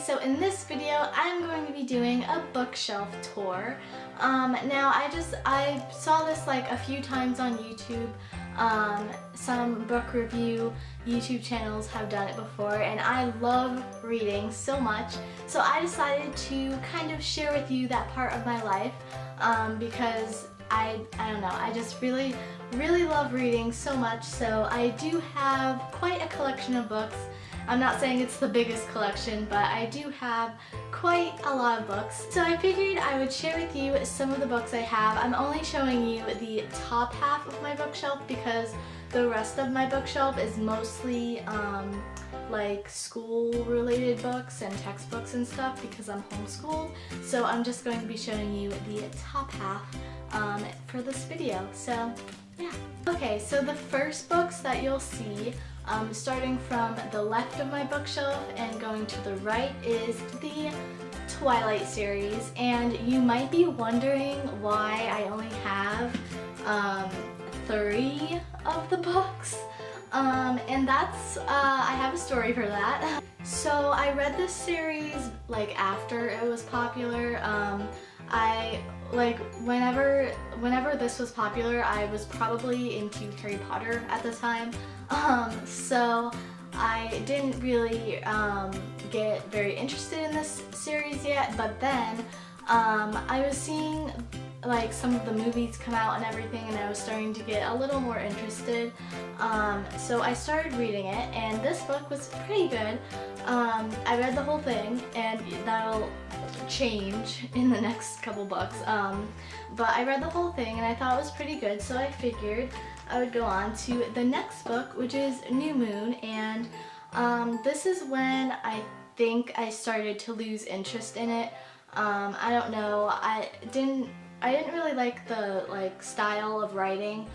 so in this video I'm going to be doing a bookshelf tour. Now I saw this like a few times on YouTube. Some book review YouTube channels have done it before, and I love reading so much, so I decided to kind of share with you that part of my life because I don't know, I just really love reading so much. So I do have quite a collection of books. I'm not saying it's the biggest collection, but I do have quite a lot of books. So I figured I would share with you some of the books I have. I'm only showing you the top half of my bookshelf because the rest of my bookshelf is mostly like school related books and textbooks and stuff because I'm homeschooled. So I'm just going to be showing you the top half for this video. So yeah. Okay, so the first books that you'll see, starting from the left of my bookshelf and going to the right, is the Twilight series. And you might be wondering why I only have 3 of the books. And that's, I have a story for that. So I read this series like after it was popular. Whenever this was popular, I was probably into Harry Potter at the time. So I didn't really get very interested in this series yet, but then I was seeing like some of the movies come out and everything, and I was starting to get a little more interested. So I started reading it, and this book was pretty good. I read the whole thing, and that'll change in the next couple books. But I read the whole thing and I thought it was pretty good, so I figured I would go on to the next book, which is New Moon. And this is when I think I started to lose interest in it. I don't know, I didn't really like the style of writing.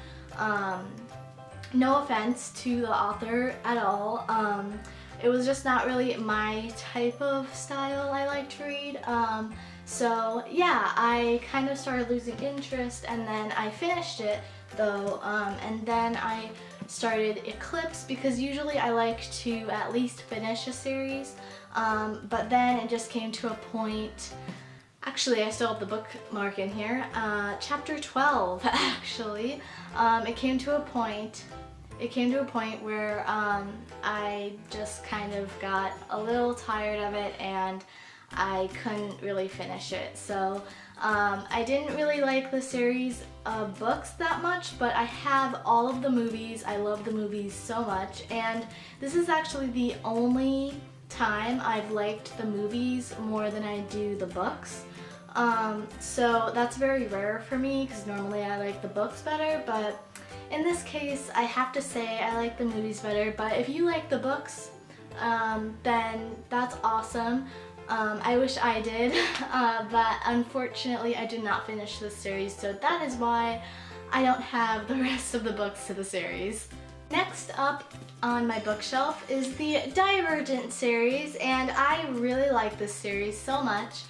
No offense to the author at all. It was just not really my type of style I like to read. So yeah, I kind of started losing interest, and then I finished it though, and then I started Eclipse because usually I like to at least finish a series, but then it just came to a point. Actually, I still have the bookmark in here. Chapter 12, actually. It came to a point where I just kind of got a little tired of it and I couldn't really finish it. So I didn't really like the series of books that much, but I have all of the movies. I love the movies so much, and this is actually the only time I've liked the movies more than I do the books. So that's very rare for me because normally I like the books better, but in this case I have to say I like the movies better. But if you like the books, then that's awesome. I wish I did, but unfortunately I did not finish this series, so that is why I don't have the rest of the books to the series. Next up on my bookshelf is the Divergent series, and I really like this series so much.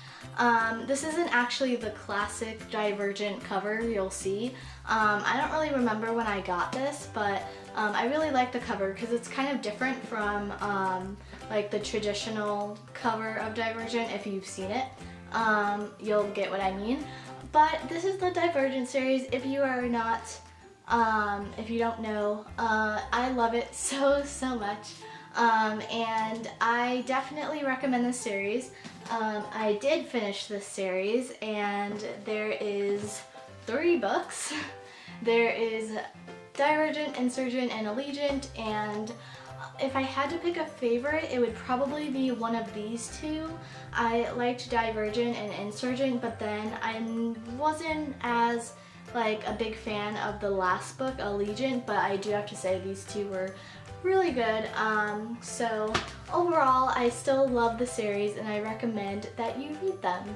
This isn't actually the classic Divergent cover you'll see. I don't really remember when I got this, but I really like the cover because it's kind of different from like the traditional cover of Divergent. If you've seen it, you'll get what I mean. But this is the Divergent series. If you are not, if you don't know, I love it so much. And I definitely recommend this series. I did finish this series, and there is 3 books. There is Divergent, Insurgent, and Allegiant, and if I had to pick a favorite, it would probably be one of these 2. I liked Divergent and Insurgent, but then I wasn't as like a big fan of the last book, Allegiant, but I do have to say these 2 were really good. So overall, I still love the series and I recommend that you read them.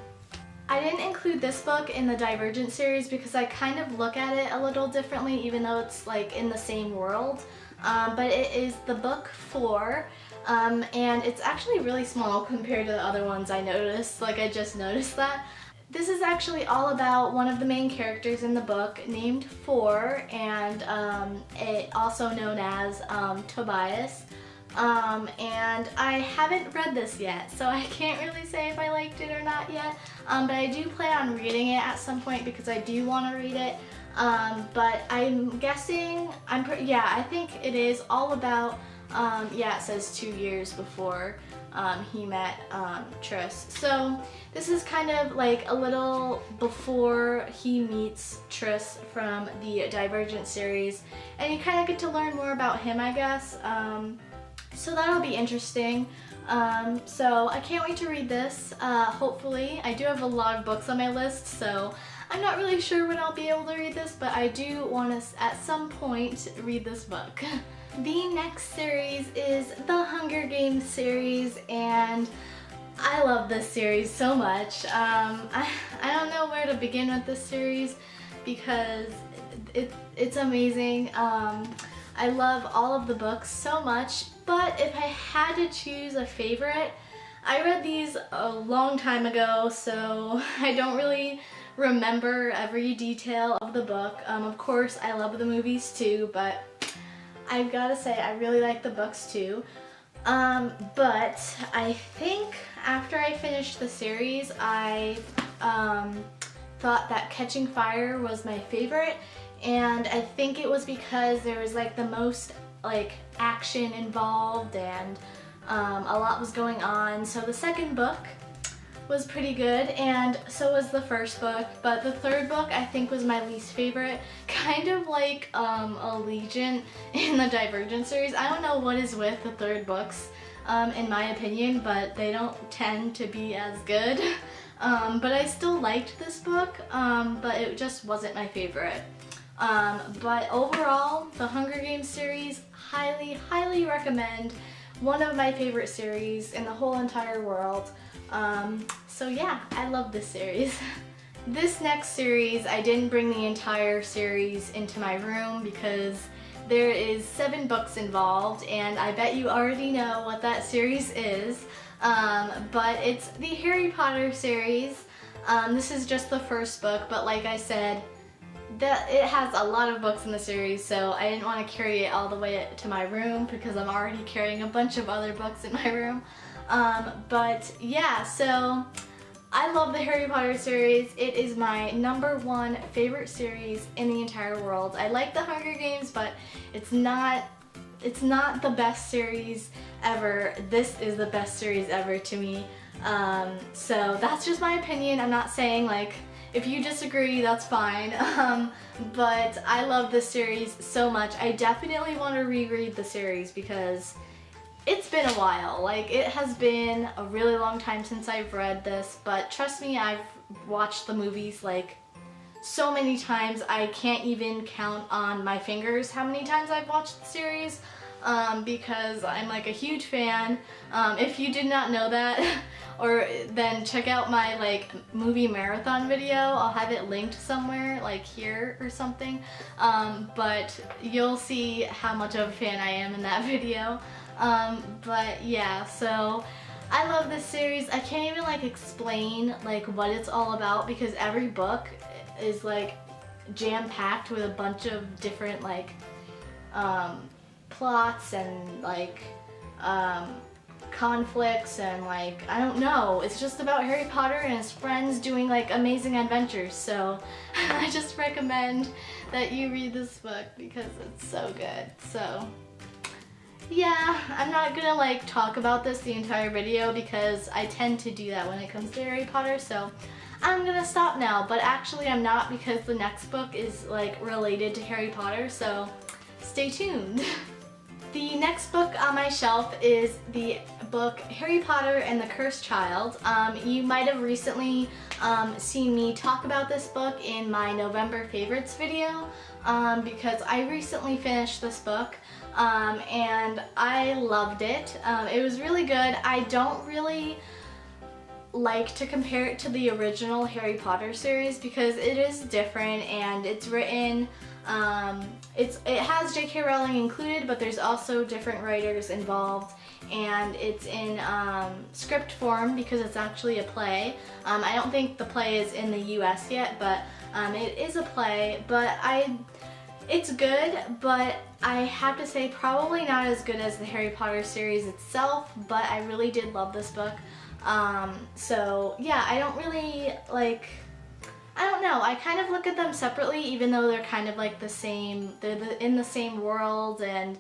I didn't include this book in the Divergent series because I kind of look at it a little differently, even though it's like in the same world. But it is the book 4, and it's actually really small compared to the other ones I noticed. Like, I just noticed that. This is actually all about one of the main characters in the book named 4, and it also known as Tobias. and I haven't read this yet, so I can't really say if I liked it or not yet, but I do plan on reading it at some point because I do want to read it, but I'm guessing, yeah, I think it is all about, yeah, it says 2 years before he met Triss. So this is kind of like a little before he meets Triss from the Divergent series, and you kind of get to learn more about him, I guess. So that'll be interesting. So I can't wait to read this, hopefully. I do have a lot of books on my list, so I'm not really sure when I'll be able to read this, but I do want to, at some point, read this book. The next series is the Hunger Games series, and I love this series so much. I don't know where to begin with this series because it's amazing. I love all of the books so much, but if I had to choose a favorite, I read these a long time ago, so I don't really remember every detail of the book. Of course, I love the movies too, but I've got to say I really like the books too. But I think after I finished the series, I thought that Catching Fire was my favorite, and I think it was because there was like the most like action involved and a lot was going on. So the second book was pretty good, and so was the first book, but the third book I think was my least favorite, kind of like Allegiant in the Divergent series. I don't know what is with the third books, in my opinion, but they don't tend to be as good. But I still liked this book, but it just wasn't my favorite. But overall, the Hunger Games series, highly, highly recommend. One of my favorite series in the whole entire world. So yeah, I love this series. This next series, I didn't bring the entire series into my room because there is 7 books involved, and I bet you already know what that series is. But it's the Harry Potter series. This is just the first book, but like I said, it has a lot of books in the series, so I didn't want to carry it all the way to my room because I'm already carrying a bunch of other books in my room. But yeah, so I love the Harry Potter series. It is my #1 favorite series in the entire world. I like the Hunger Games, but it's not the best series ever. This is the best series ever to me. So that's just my opinion. I'm not saying like, if you disagree, that's fine. But I love this series so much. I definitely want to reread the series because it's been a while. Like, it has been a really long time since I've read this, but trust me, I've watched the movies like so many times. I can't even count on my fingers how many times I've watched the series, because I'm like a huge fan. If you did not know that, or then check out my like movie marathon video. I'll have it linked somewhere like here or something, but you'll see how much of a fan I am in that video. But yeah, so I love this series. I can't even like explain like what it's all about because every book is like jam-packed with a bunch of different like plots and like conflicts and like, I don't know, it's just about Harry Potter and his friends doing like amazing adventures. So I just recommend that you read this book because it's so good. So yeah, I'm not gonna like talk about this the entire video because I tend to do that when it comes to Harry Potter, so I'm gonna stop now. But actually I'm not, because the next book is like related to Harry Potter, so stay tuned. The next book on my shelf is the book Harry Potter and the Cursed Child. You might have recently seen me talk about this book in my November favorites video, because I recently finished this book and I loved it. It was really good. I don't really like to compare it to the original Harry Potter series because it is different and it's written, it has J.K. Rowling included, but there's also different writers involved, and it's in script form because it's actually a play. I don't think the play is in the US yet, but it is a play. But It's good, but I have to say probably not as good as the Harry Potter series itself, but I really did love this book. So yeah, I don't really like, I don't know, I kind of look at them separately even though they're kind of like the same, in the same world and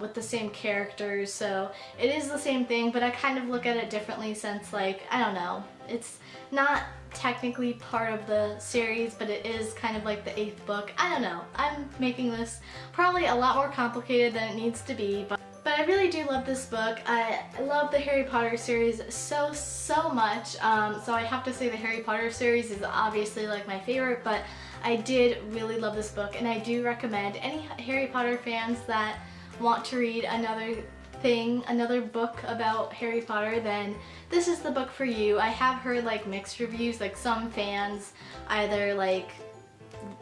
with the same characters, so it is the same thing, but I kind of look at it differently since, like, I don't know, it's not technically part of the series, but it is kind of like the 8th book. I don't know, I'm making this probably a lot more complicated than it needs to be, but I really do love this book. I love the Harry Potter series so much, so I have to say the Harry Potter series is obviously like my favorite, but I did really love this book, and I do recommend any Harry Potter fans that want to read another book about Harry Potter, then this is the book for you. I have heard like mixed reviews, like some fans either like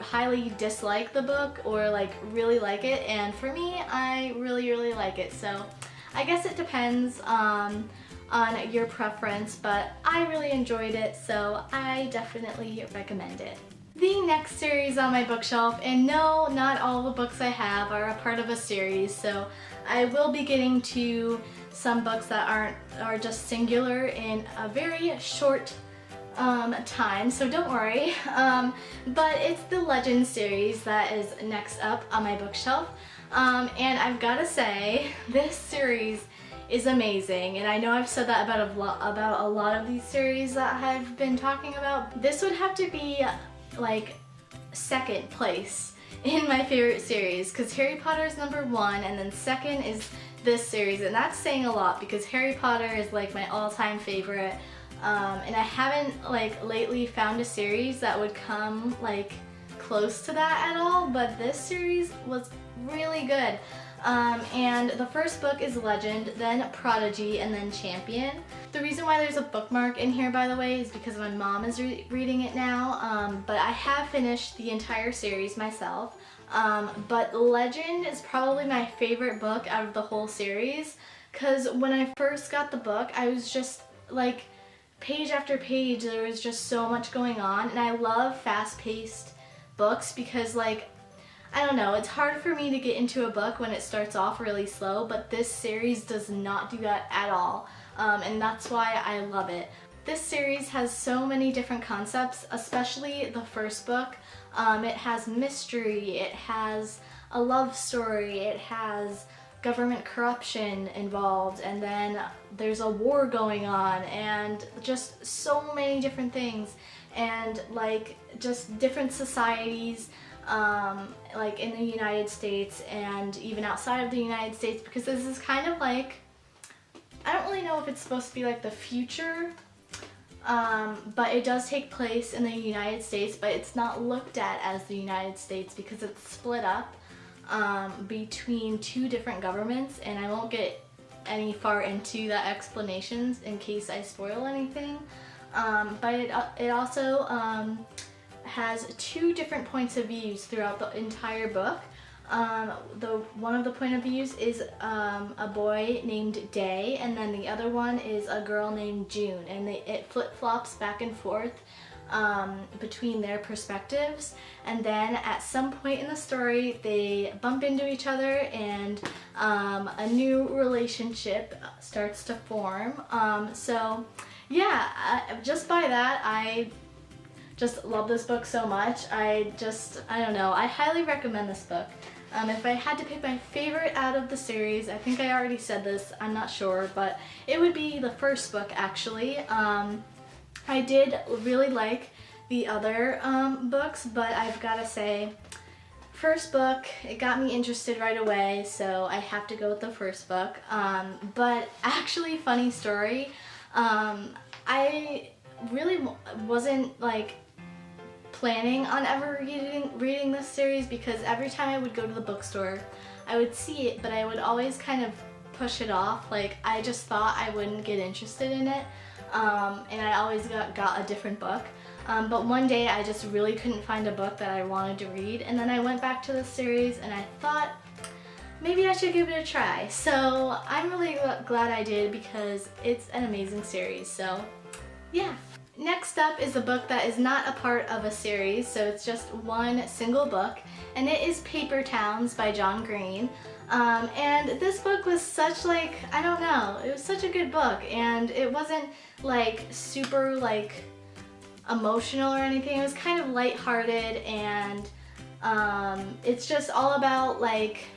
highly dislike the book or like really like it, and for me, I really like it, so I guess it depends on your preference, but I really enjoyed it, so I definitely recommend it. The next series on my bookshelf, and no, not all the books I have are a part of a series, so I will be getting to some books that are just singular in a very short time, so don't worry. But it's the Legend series that is next up on my bookshelf, and I've got to say, this series is amazing, and I know I've said that about a lot of these series that I've been talking about. This would have to be like second place in my favorite series, because Harry Potter is #1 and then second is this series, and that's saying a lot because Harry Potter is like my all-time favorite, and I haven't like lately found a series that would come like close to that at all, but this series was really good. And the first book is Legend, then Prodigy, and then Champion. The reason why there's a bookmark in here, by the way, is because my mom is reading it now, but I have finished the entire series myself. But Legend is probably my favorite book out of the whole series, because when I first got the book, I was just like, page after page, there was just so much going on, and I love fast-paced books because, like, I don't know, it's hard for me to get into a book when it starts off really slow, but this series does not do that at all, and that's why I love it. This series has so many different concepts, especially the first book. It has mystery, it has a love story, it has government corruption involved, and then there's a war going on, and just so many different things, and like just different societies, like in the United States and even outside of the United States, because this is kind of like, I don't really know if it's supposed to be like the future, but it does take place in the United States, but it's not looked at as the United States because it's split up between 2 different governments, and I won't get any far into the explanations in case I spoil anything, but it also has 2 different points of views throughout the entire book. One of the point of views is a boy named Day, and then the other one is a girl named June, and it flip-flops back and forth between their perspectives, and then at some point in the story they bump into each other, and a new relationship starts to form. So yeah, just by that, I just love this book so much. I don't know, I highly recommend this book. If I had to pick my favorite out of the series, I think I already said this, I'm not sure, but it would be the first book actually. I did really like the other books, but I've got to say, first book, it got me interested right away, so I have to go with the first book. But actually, funny story, I really wasn't like planning on ever reading this series, because every time I would go to the bookstore, I would see it, but I would always kind of push it off. Like, I just thought I wouldn't get interested in it, and I always got a different book. But one day I just really couldn't find a book that I wanted to read, and then I went back to the series and I thought maybe I should give it a try. So I'm really glad I did, because it's an amazing series. So yeah. Next up is a book that is not a part of a series, so it's just one single book, and it is Paper Towns by John Green. And this book was such I don't know, it was such a good book, and it wasn't super emotional or anything. It was kind of lighthearted, and it's just all about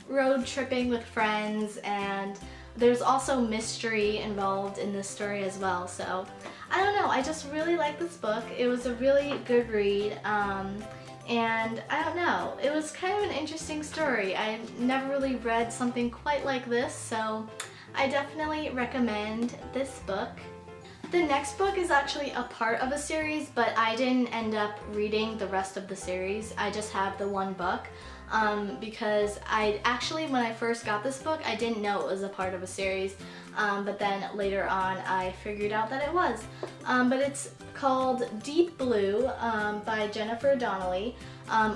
road tripping with friends, and there's also mystery involved in this story as well. So I don't know, I just really like this book. It was a really good read, and I don't know, it was kind of an interesting story. I never really read something quite like this, so I definitely recommend this book. The next book is actually a part of a series, but I didn't end up reading the rest of the series. I just have the one book. Because when I first got this book, I didn't know it was a part of a series, but then later on I figured out that it was. But it's called Deep Blue by Jennifer Donnelly.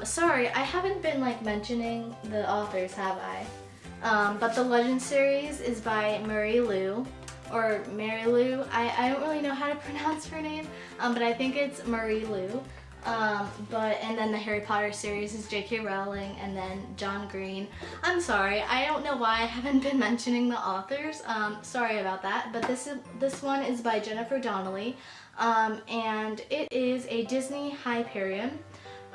Sorry, I haven't been mentioning the authors, have I? But the Legend series is by Mary Lou. Or Mary Lou. I don't really know how to pronounce her name, but I think it's Marie Lou. And then the Harry Potter series is J.K. Rowling, and then John Green. I'm sorry, I don't know why I haven't been mentioning the authors. Sorry about that, but this one is by Jennifer Donnelly, and it is a Disney Hyperion,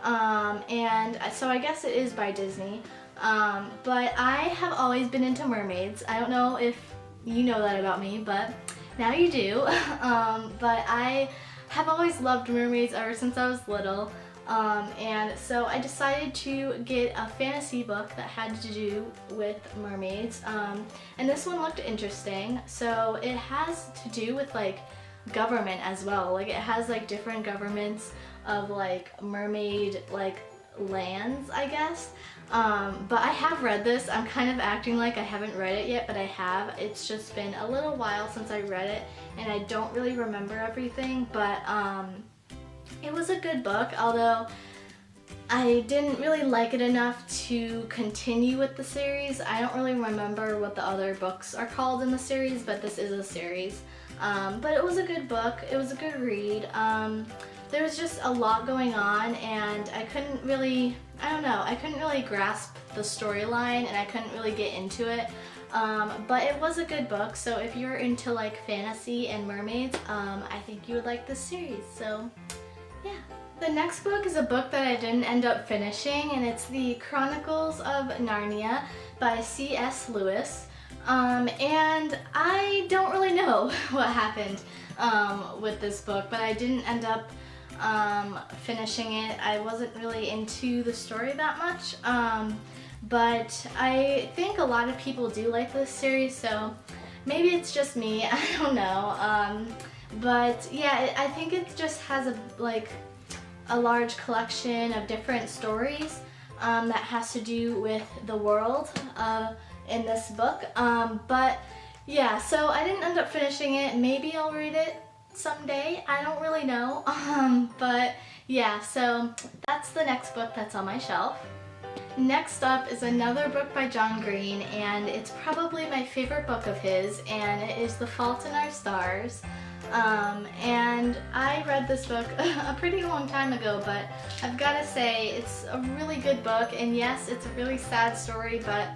and so I guess it is by Disney. But I have always been into mermaids. I don't know if you know that about me, but now you do. But I have always loved mermaids ever since I was little, and so I decided to get a fantasy book that had to do with mermaids, and this one looked interesting. So it has to do with government as well. It has different governments of mermaid lands, I guess. But I have read this. I'm kind of acting like I haven't read it yet, but I have. It's just been a little while since I read it, and I don't really remember everything, but it was a good book, although I didn't really like it enough to continue with the series. I don't really remember what the other books are called in the series, but this is a series. But it was a good book. It was a good read. There was just a lot going on, and I couldn't really grasp the storyline, and I couldn't really get into it. But it was a good book, so if you're into fantasy and mermaids, I think you would like this series, so yeah. The next book is a book that I didn't end up finishing, and it's the Chronicles of Narnia by C.S. Lewis. And I don't really know what happened with this book, but I didn't end up finishing it. I wasn't really into the story that much, but I think a lot of people do like this series, so maybe it's just me, I don't know. But yeah, I think it just has a large collection of different stories that has to do with the world in this book. But yeah, so I didn't end up finishing it. Maybe I'll read it someday, I don't really know. But yeah, so that's the next book that's on my shelf. Next up is another book by John Green, and it's probably my favorite book of his, and it is The Fault in Our Stars. And I read this book a pretty long time ago, but I've got to say it's a really good book, and yes, it's a really sad story, but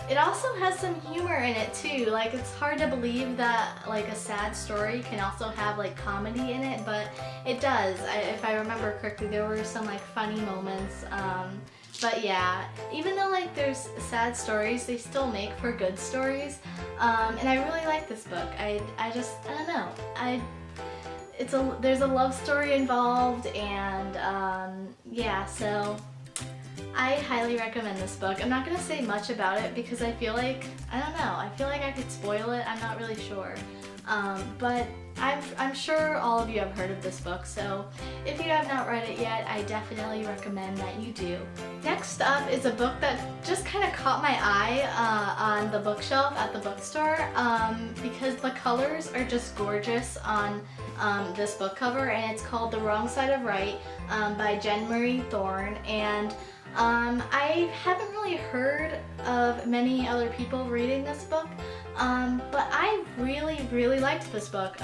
it also has some humor in it too. It's hard to believe that a sad story can also have comedy in it, but it does. If I remember correctly, there were some funny moments. But yeah, even though there's sad stories, they still make for good stories. And I really like this book. I don't know. There's a love story involved, and yeah, so I highly recommend this book. I'm not going to say much about it because I feel I don't know, I feel I could spoil it. I'm not really sure. But I'm sure all of you have heard of this book, so if you have not read it yet, I definitely recommend that you do. Next up is a book that just kind of caught my eye on the bookshelf at the bookstore, because the colors are just gorgeous on this book cover, and it's called The Wrong Side of Right by Jen Marie Thorne, and I haven't really heard of many other people reading this book, but I really liked this book.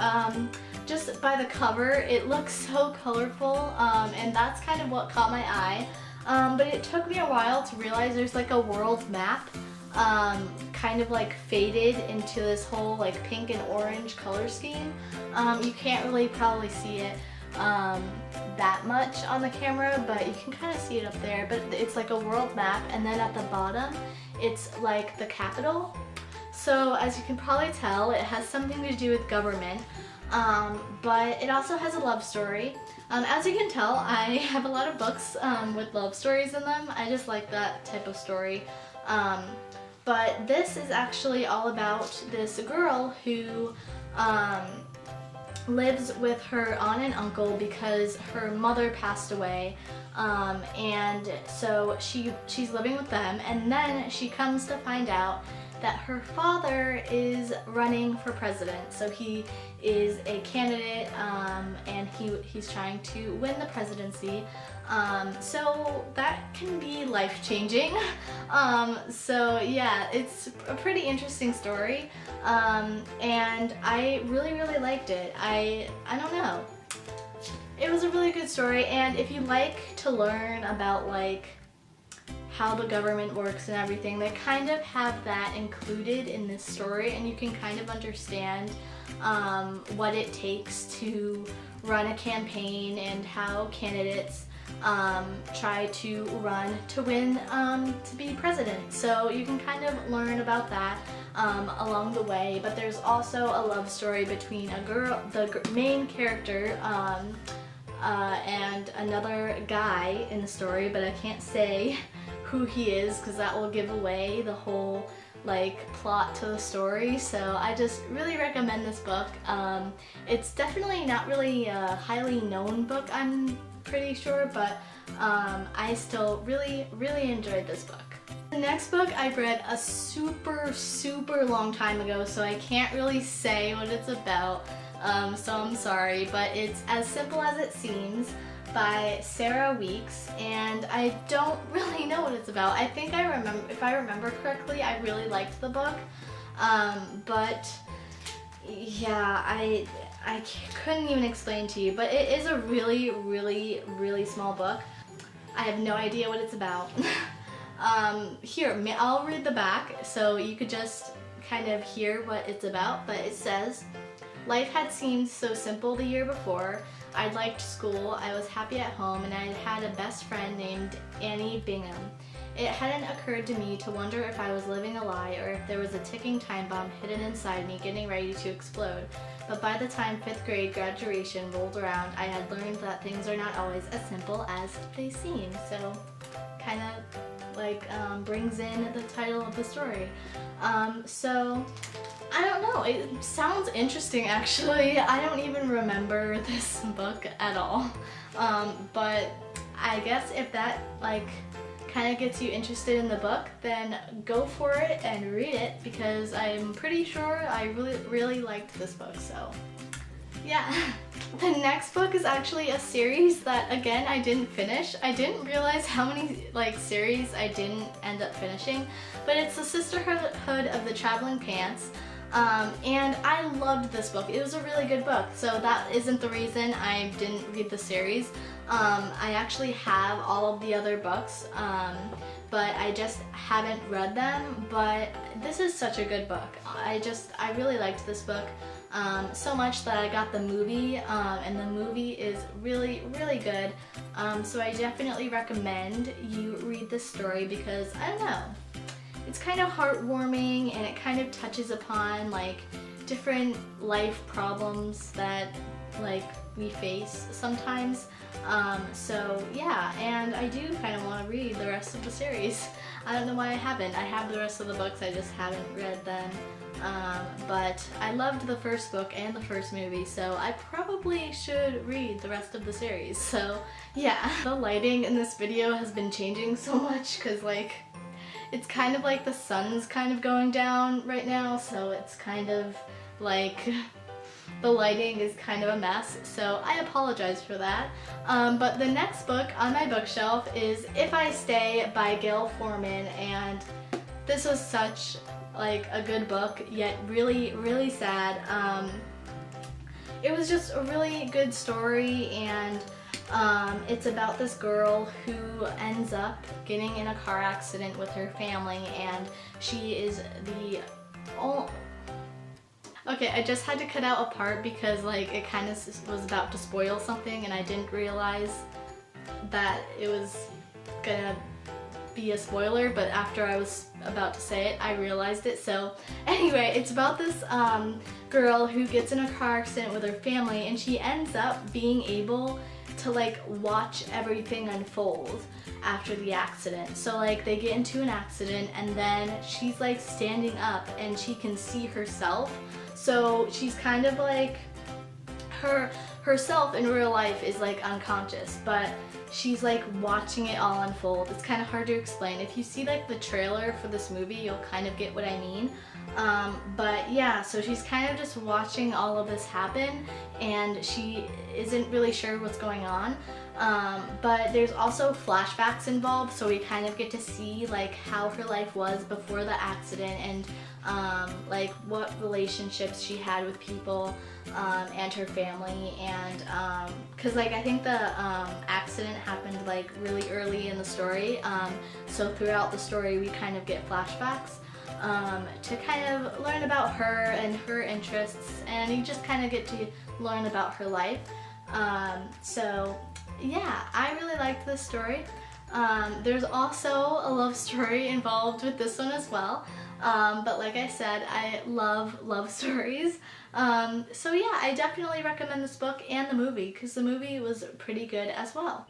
just by the cover, it looks so colorful, and that's kind of what caught my eye. But it took me a while to realize there's like a world map, kind of like faded into this whole like pink and orange color scheme. You can't really probably see it that much on the camera, but you can kind of see it up there. But it's like a world map, and then at the bottom it's like the capital. So as you can probably tell, it has something to do with government, but it also has a love story. As you can tell, I have a lot of books with love stories in them. I just like that type of story. But this is actually all about this girl who lives with her aunt and uncle because her mother passed away, and so she's living with them, and then she comes to find out that her father is running for president. So he is a candidate, and he's trying to win the presidency. So that can be life-changing. So yeah, it's a pretty interesting story, and I really liked it. I don't know. It was a really good story, and if you like to learn about like how the government works and everything, they kind of have that included in this story, and you can kind of understand what it takes to run a campaign and how candidates try to run to win to be president. So you can kind of learn about that along the way. But there's also a love story between a girl, the main character, and another guy in the story, but I can't say who he is because that will give away the whole like plot to the story. So I just really recommend this book. It's definitely not really a highly known book, I'm pretty sure, but I still really enjoyed this book. The next book I read a super long time ago, so I can't really say what it's about, so I'm sorry, but it's As Simple as It Seems by Sarah Weeks, and I don't really know what it's about. I think if I remember correctly, I really liked the book, but yeah, I couldn't even explain to you, but it is a really small book. I have no idea what it's about. Here, I'll read the back so you could just kind of hear what it's about, but it says, "Life had seemed so simple the year before. I'd liked school, I was happy at home, and I'd had a best friend named Annie Bingham. It hadn't occurred to me to wonder if I was living a lie or if there was a ticking time bomb hidden inside me getting ready to explode. But by the time 5th grade graduation rolled around, I had learned that things are not always as simple as they seem." So kind of like brings in the title of the story. So I don't know, it sounds interesting actually. I don't even remember this book at all. But I guess if that like kind of gets you interested in the book, then go for it and read it, because I'm pretty sure I really liked this book, so yeah. The next book is actually a series that, again, I didn't finish. I didn't realize how many like series I didn't end up finishing, but it's The Sisterhood of the Traveling Pants. And I loved this book. It was a really good book, so that isn't the reason I didn't read the series. I actually have all of the other books, but I just haven't read them. But this is such a good book. I really liked this book so much that I got the movie, and the movie is really good. So I definitely recommend you read this story because, I don't know, it's kind of heartwarming, and it kind of touches upon like different life problems that like we face sometimes. So yeah, and I do kind of want to read the rest of the series. I don't know why I haven't. I have the rest of the books, I just haven't read them. But I loved the first book and the first movie, so I probably should read the rest of the series. So yeah, the lighting in this video has been changing so much because like it's kind of like the sun's kind of going down right now, so it's kind of like the lighting is kind of a mess, so I apologize for that. But the next book on my bookshelf is If I Stay by Gail Forman, and this was such like a good book, yet really sad. it was just a really good story, and it's about this girl who ends up getting in a car accident with her family, and she is the Okay, I just had to cut out a part because like it kind of was about to spoil something, and I didn't realize that it was gonna be a spoiler, but after I was about to say it, I realized it. So anyway, it's about this girl who gets in a car accident with her family, and she ends up being able to like watch everything unfold after the accident. So like they get into an accident, and then she's like standing up and she can see herself. So she's kind of like herself in real life is like unconscious, but she's like watching it all unfold. It's kind of hard to explain. If you see like the trailer for this movie, you'll kind of get what I mean. But yeah, so she's kind of just watching all of this happen, and she isn't really sure what's going on. But there's also flashbacks involved, so we kind of get to see like how her life was before the accident, and like what relationships she had with people and her family, and because like I think the accident happened like really early in the story, so throughout the story we kind of get flashbacks to kind of learn about her and her interests, and you just kind of get to learn about her life. So yeah, I really liked this story. There's also a love story involved with this one as well. But like I said, I love love stories. So yeah, I definitely recommend this book and the movie, because the movie was pretty good as well.